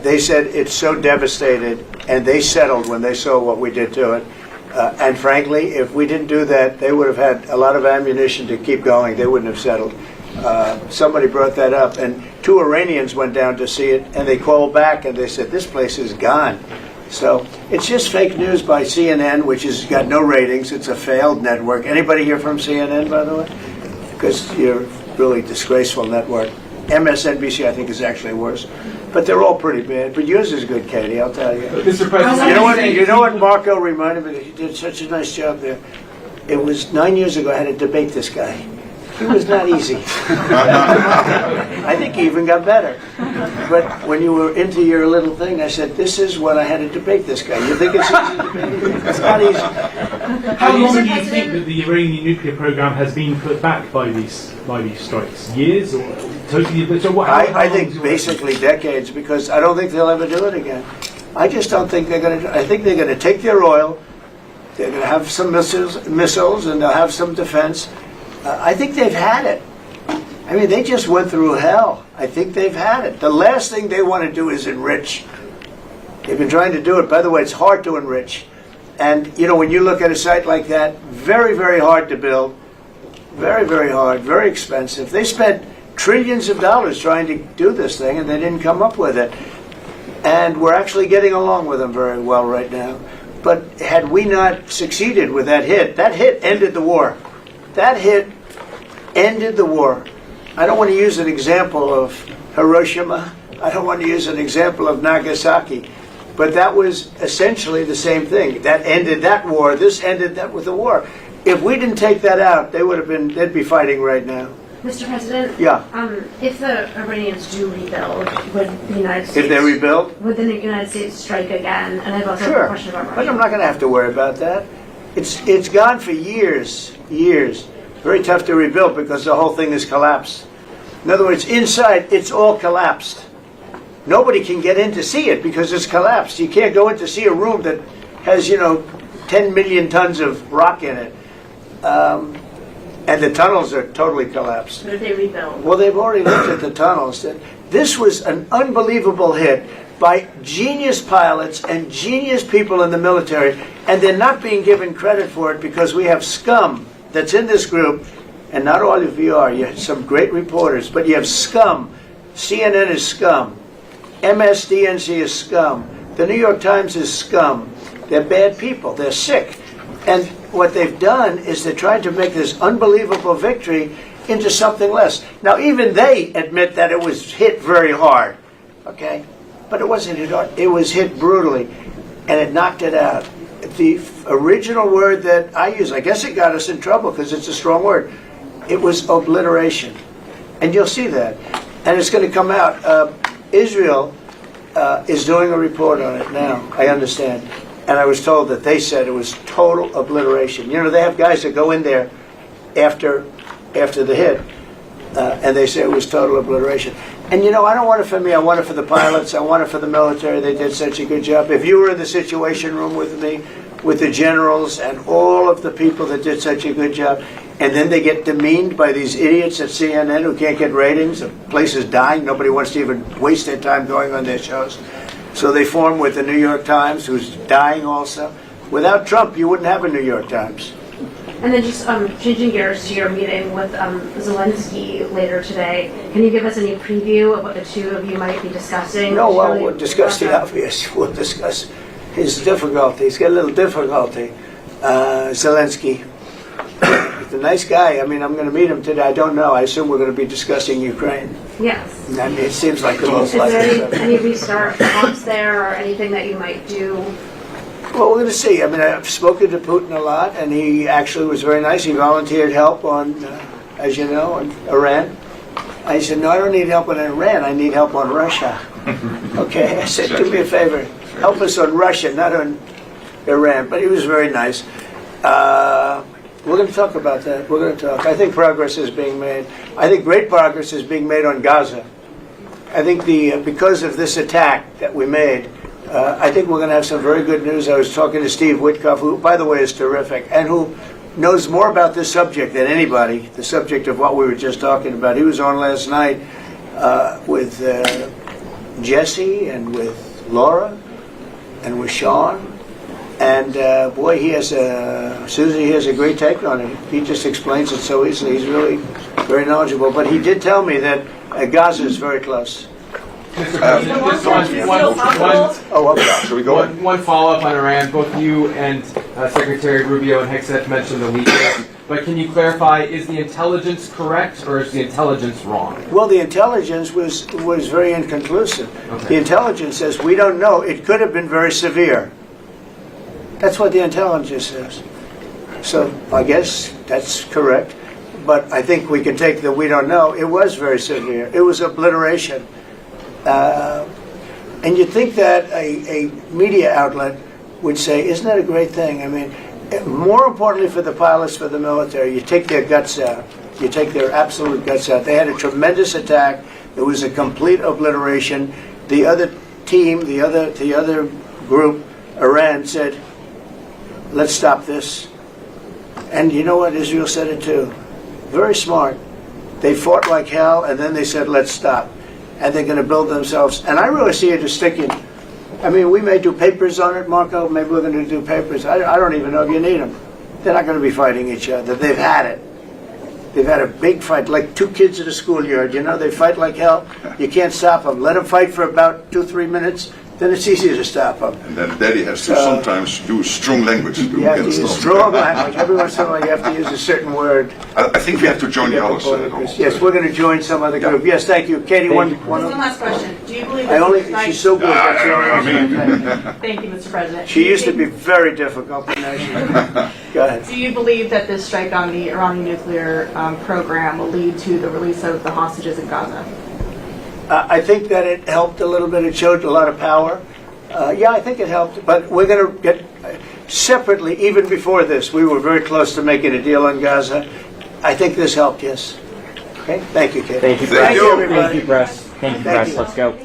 They said it's so devastated, and they settled when they saw what we did to it. And frankly, if we didn't do that, they would have had a lot of ammunition to keep going. They wouldn't have settled. Somebody brought that up, and 2 Iranians went down to see it, and they called back and they said, this place is gone. So it's just fake news by CNN, which has got no ratings. It's a failed network. Anybody here from CNN, by the way? Because you're a really disgraceful network. MSNBC, I think, is actually worse. But they're all pretty bad. But yours is good, Katie, I'll tell you. Mr. President, You know what Marco reminded me? He did such a nice job there. It was 9 years ago I had to debate this guy. He was not easy. I think he even got better. But when you were into your little thing, I said, this is what I had to debate this guy. You think it's easy to debate him? It's not easy. How long do you think that the Iranian nuclear program has been put back by these strikes? Years or totally? So what, I think basically decades, because I don't think they'll ever do it again. I just don't think they're going to. I think they're going to take their oil. They're going to have some missiles, and they'll have some defense. I think they've had it. I mean, they just went through hell. I think they've had it. The last thing they want to do is enrich. They've been trying to do it. By the way, it's hard to enrich. And, you know, when you look at a site like that, very, very hard to build. Very, very hard. Very expensive. They spent trillions of dollars trying to do this thing, and they didn't come up with it. And we're actually getting along with them very well right now. But had we not succeeded with that hit ended the war. That hit ended the war. I don't want to use an example of Hiroshima. I don't want to use an example of Nagasaki. But that was essentially the same thing. That ended that war. This ended that with the war. If we didn't take that out, they'd be fighting right now. Mr. President? Yeah. If the Iranians do rebuild, would the United States... If they rebuild? Would the United States strike again? And I've also Sure. a question about Russia. But I'm not going to have to worry about that. It's gone for years. Very tough to rebuild because the whole thing has collapsed. In other words, inside, it's all collapsed. Nobody can get in to see it because it's collapsed. You can't go in to see a room that has, 10 million tons of rock in it. And the tunnels are totally collapsed. But if they rebuild? Well, they've already looked at the tunnels. This was an unbelievable hit by genius pilots and genius people in the military, and they're not being given credit for it because we have scum that's in this group, and not all of you are. You have some great reporters, but you have scum. CNN is scum. MSDNC is scum. The New York Times is scum. They're bad people. They're sick. And what they've done is they're trying to make this unbelievable victory into something less. Now, even they admit that it was hit very hard, okay? But it wasn't hit hard. It was hit brutally, and it knocked it out. The original word that I use, I guess it got us in trouble because it's a strong word. It was obliteration. And you'll see that. And it's going to come out. Israel is doing a report on it now, I understand. And I was told that they said it was total obliteration. They have guys that go in there after the hit, and they say it was total obliteration. And I don't want it for me. I want it for the pilots. I want it for the military. They did such a good job. If you were in the Situation Room with me, with the generals and all of the people that did such a good job, and then they get demeaned by these idiots at CNN who can't get ratings, the place is dying. Nobody wants to even waste their time going on their shows. So they form with the New York Times, who's dying also. Without Trump, you wouldn't have a New York Times. And then just changing gears to your meeting with Zelensky later today, can you give us any preview of what the two of you might be discussing? No, well, we'll discuss the obvious. We'll discuss his difficulty. He's got a little difficulty. Zelensky. He's a nice guy. I mean, I'm going to meet him today. I don't know. I assume we're going to be discussing Ukraine. Yes. I mean, it seems like the most likely. Is there any restart talks there or anything that you might do? Well, we're going to see. I mean, I've spoken to Putin a lot, and he actually was very nice. He volunteered help on, as you know, on Iran. I said, no, I don't need help on Iran. I need help on Russia. Okay, I said, do me a favor. Help us on Russia, not on Iran. But he was very nice. We're going to talk about that. We're going to talk. I think progress is being made. I think great progress is being made on Gaza. I think because of this attack that we made, I think we're going to have some very good news. I was talking to Steve Witkoff, who, by the way, is terrific, and who knows more about this subject than anybody, the subject of what we were just talking about. He was on last night with Jesse and with Laura and with Sean. And boy, Susie has a great take on it. He just explains it so easily. He's really very knowledgeable. But he did tell me that Gaza is very close. Mr. President, Shall we go? one follow-up on Iran. Both you and Secretary Rubio and Hexet mentioned the leakers. But can you clarify, is the intelligence correct or is the intelligence wrong? Well, the intelligence was very inconclusive. Okay. The intelligence says we don't know. It could have been very severe. That's what the intelligence says. So I guess that's correct. But I think we can take the we don't know. It was very severe. It was obliteration. And you'd think that a media outlet would say, isn't that a great thing? I mean, more importantly for the pilots, for the military, you take their guts out. You take their absolute guts out. They had a tremendous attack. It was a complete obliteration. The other team, the other group, Iran, said, let's stop this. And you know what? Israel said it too. Very smart. They fought like hell, and then they said, let's stop. And they're going to build themselves. And I really see it as sticking. I mean, we may do papers on it, Marco. Maybe we're going to do papers. I don't even know if you need them. They're not going to be fighting each other. They've had it. They've had a big fight, like two kids at a schoolyard. You know, they fight like hell. You can't stop them. Let them fight for about 2-3 minutes. Then it's easy to stop them. And then Daddy has to sometimes use strong language to You have to get use stuff. strong language. Every once in a while you have to use a certain word. I think we have to join the others. Yes, we're going to join some other group. Yes, thank you. Katie, one last question. Do you believe she's so good. That's the only reason. Thank you, Mr. President. She used to be very difficult, but now she... Go ahead. Do you believe that this strike on the Iranian nuclear program will lead to the release of the hostages in Gaza? I think that it helped a little bit. It showed a lot of power. Yeah, I think it helped. But we're going to get separately, even before this, we were very close to making a deal on Gaza. I think this helped, yes. Okay? Thank you, Kate. Thank you, Thank Press. you. everybody. Thank you, Press. Thank you, Thank Press. you. Let's go.